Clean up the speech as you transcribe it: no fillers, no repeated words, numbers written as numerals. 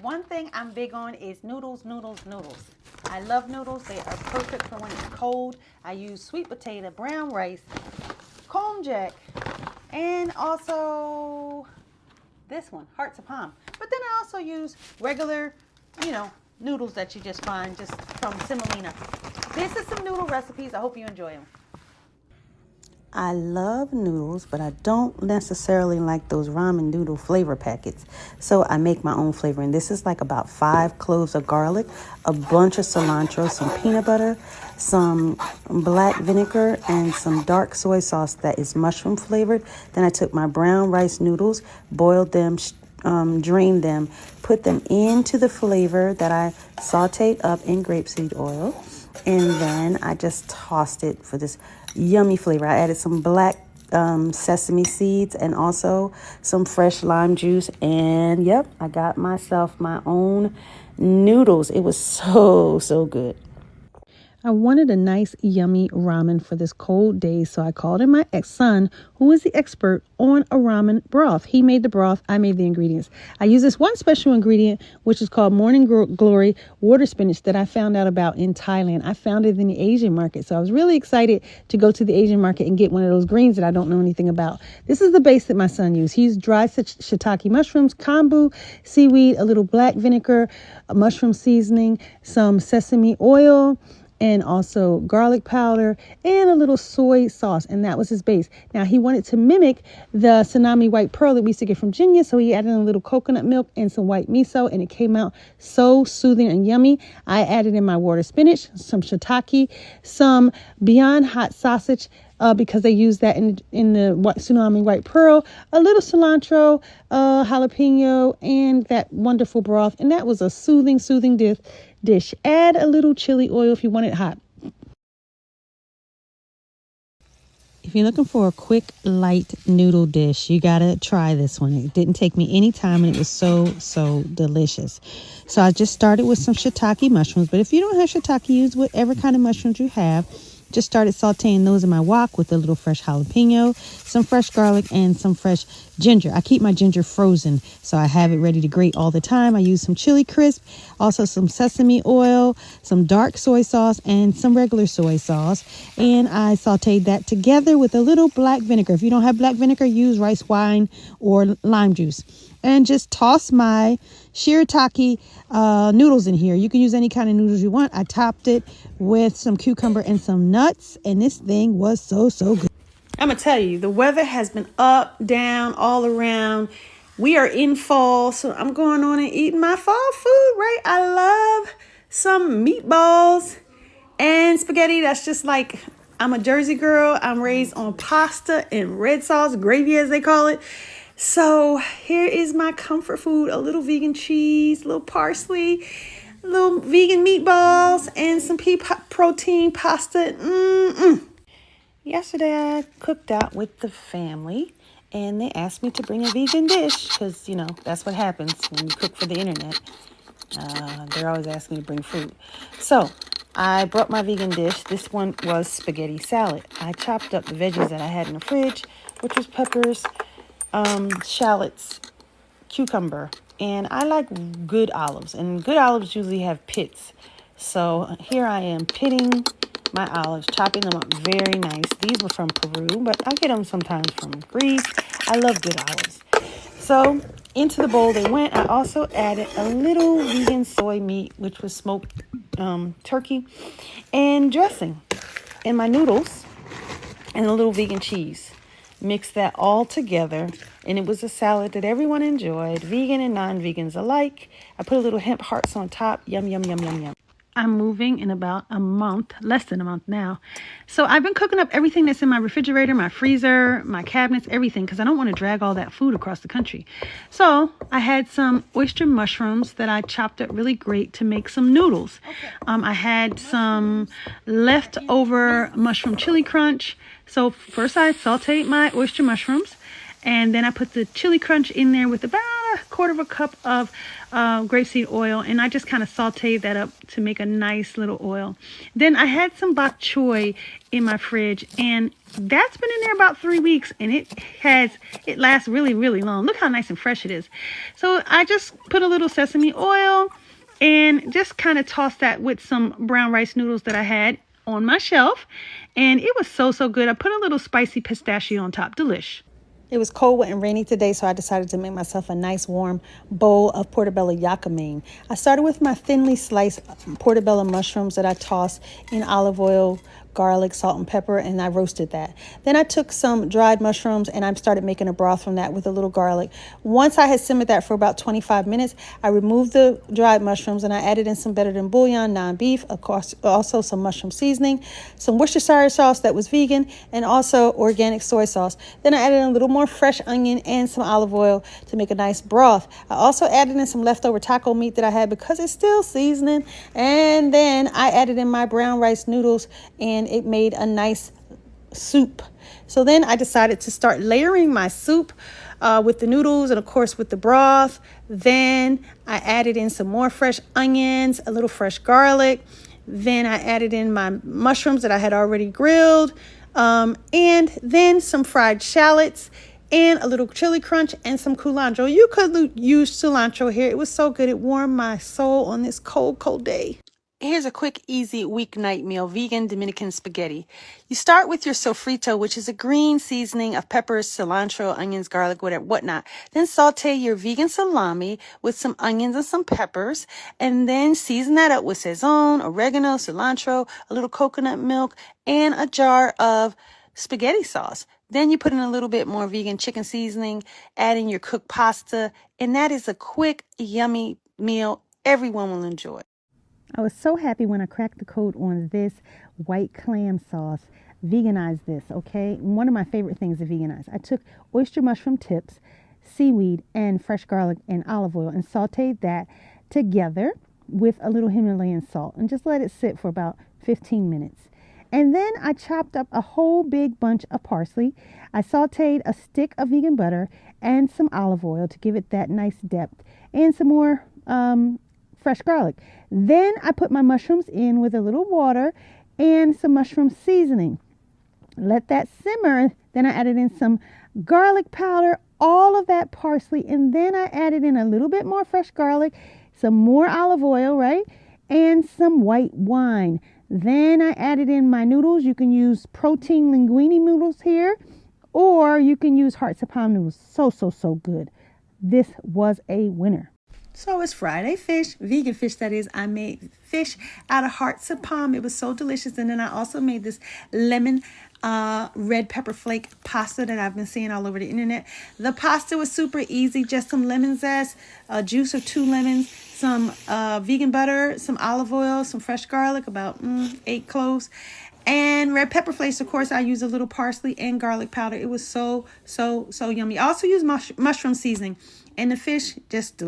one thing I'm big on is noodles. I love noodles. They are perfect for when it's cold. I use sweet potato, brown rice, konjac, and also this one, hearts of palm. But then I also use regular, noodles that you just find just from Semolina. This is some noodle recipes. I hope you enjoy them. I love noodles, but I don't necessarily like those ramen noodle flavor packets. So I make my own flavor. And this is like about 5 cloves of garlic, a bunch of cilantro, some peanut butter, some black vinegar, and some dark soy sauce that is mushroom flavored. Then I took my brown rice noodles, boiled them, drained them, put them into the flavor that I sauteed up in grapeseed oil. And then I just tossed it for this yummy flavor. I added some black sesame seeds and also some fresh lime juice. And yep, I got myself my own noodles. It was so good. I wanted a nice, yummy ramen for this cold day, so I called in my son, who is the expert on a ramen broth. He made the broth. I made the ingredients. I use this one special ingredient, which is called Morning Glory water spinach that I found out about in Thailand. I found it in the Asian market, so I was really excited to go to the Asian market and get one of those greens that I don't know anything about. This is the base that my son used. He used dried shiitake mushrooms, kombu, seaweed, a little black vinegar, a mushroom seasoning, some sesame oil, and also garlic powder and a little soy sauce. And that was his base. Now, he wanted to mimic the tsunami white pearl that we used to get from Jinya. So he added a little coconut milk and some white miso, and it came out so soothing and yummy. I added in my water spinach, some shiitake, some Beyond Hot sausage, because they use that in the tsunami white pearl, a little cilantro, jalapeno, and that wonderful broth. And that was a soothing dish. Add a little chili oil if you want it hot. If you're looking for a quick, light noodle dish, you gotta try this one. It didn't take me any time, and it was so delicious. So I just started with some shiitake mushrooms, but if you don't have shiitake, use whatever kind of mushrooms you have. Just started sauteing those in my wok with a little fresh jalapeno, some fresh garlic, and some fresh ginger. I keep my ginger frozen, so I have it ready to grate all the time. I use some chili crisp, also some sesame oil, some dark soy sauce, and some regular soy sauce. And I sauteed that together with a little black vinegar. If you don't have black vinegar, use rice wine or lime juice. And just toss my Shirataki noodles in here. You can use any kind of noodles you want. I topped it with some cucumber and some nuts, and this thing was so good. I'm gonna tell you, the weather has been up, down, all around. We are in fall, so I'm going on and eating my fall food, right? I love some meatballs and spaghetti. That's just like, I'm a Jersey girl. I'm raised on pasta and red sauce, gravy as they call it. So here is my comfort food, a little vegan cheese, a little parsley, a little vegan meatballs, and some pea protein pasta. Yesterday I cooked out with the family, and they asked me to bring a vegan dish because, that's what happens when you cook for the internet. They're always asking me to bring food. So I brought my vegan dish. This one was spaghetti salad. I chopped up the veggies that I had in the fridge, which was peppers, shallots, cucumber, and I like good olives, and good olives usually have pits. So here I am pitting my olives, chopping them up very nice. These were from Peru, but I get them sometimes from Greece. I love good olives. So into the bowl they went. I also added a little vegan soy meat, which was smoked turkey, and dressing, and my noodles, and a little vegan cheese. Mix that all together, and it was a salad that everyone enjoyed, vegan and non-vegans alike. I put a little hemp hearts on top. Yum. I'm moving in about a month, less than a month now. So I've been cooking up everything that's in my refrigerator, my freezer, my cabinets, everything, because I don't want to drag all that food across the country. So I had some oyster mushrooms that I chopped up really great to make some noodles. I had some leftover mushroom chili crunch. So first I sauteed my oyster mushrooms, And then I put the chili crunch in there with about a quarter of a cup of grapeseed oil, and I just kind of sauteed that up to make a nice little oil. Then I had some bok choy in my fridge, and that's been in there about 3 weeks, and it lasts really, really long. Look how nice and fresh it is. So I just put a little sesame oil and just kind of tossed that with some brown rice noodles that I had on my shelf, and it was so good. I put a little spicy pistachio on top. Delish. It was cold and rainy today, so I decided to make myself a nice warm bowl of Portabella Yakamein. I started with my thinly sliced portobello mushrooms that I tossed in olive oil, garlic, salt, and pepper, and I roasted that. Then I took some dried mushrooms and I started making a broth from that with a little garlic. Once I had simmered that for about 25 minutes, I removed the dried mushrooms and I added in some better than bouillon, non-beef, of course, also some mushroom seasoning, some Worcestershire sauce that was vegan, and also organic soy sauce. Then I added in a little more fresh onion and some olive oil to make a nice broth. I also added in some leftover taco meat that I had because it's still seasoning. And then I added in my brown rice noodles, and it made a nice soup. So then I decided to start layering my soup with the noodles and of course with the broth. Then I added in some more fresh onions, a little fresh garlic. Then I added in my mushrooms that I had already grilled, and then some fried shallots and a little chili crunch and some culantro. You could use cilantro here. It was so good. It warmed my soul on this cold day. Here's a quick, easy weeknight meal, vegan Dominican spaghetti. You start with your sofrito, which is a green seasoning of peppers, cilantro, onions, garlic, whatnot. Then saute your vegan salami with some onions and some peppers, and then season that up with sazon, oregano, cilantro, a little coconut milk, and a jar of spaghetti sauce. Then you put in a little bit more vegan chicken seasoning, add in your cooked pasta, and that is a quick, yummy meal everyone will enjoy. I was so happy when I cracked the code on this white clam sauce. Veganize this, okay? One of my favorite things to veganize. I took oyster mushroom tips, seaweed, and fresh garlic and olive oil and sauteed that together with a little Himalayan salt and just let it sit for about 15 minutes. And then I chopped up a whole big bunch of parsley. I sauteed a stick of vegan butter and some olive oil to give it that nice depth, and some more fresh garlic. Then I put my mushrooms in with a little water and some mushroom seasoning. Let that simmer. Then I added in some garlic powder, all of that parsley, and then I added in a little bit more fresh garlic, some more olive oil, right? And some white wine. Then I added in my noodles. You can use protein linguine noodles here, or you can use hearts of palm noodles. So good. This was a winner. So it's Friday fish, vegan fish that is. I made fish out of hearts of palm. It was so delicious. And then I also made this lemon red pepper flake pasta that I've been seeing all over the internet. The pasta was super easy. Just some lemon zest, juice of 2 lemons, some vegan butter, some olive oil, some fresh garlic, about 8 cloves. And red pepper flakes, of course, I use a little parsley and garlic powder. It was so yummy. I also use mushroom seasoning. And the fish, just delicious.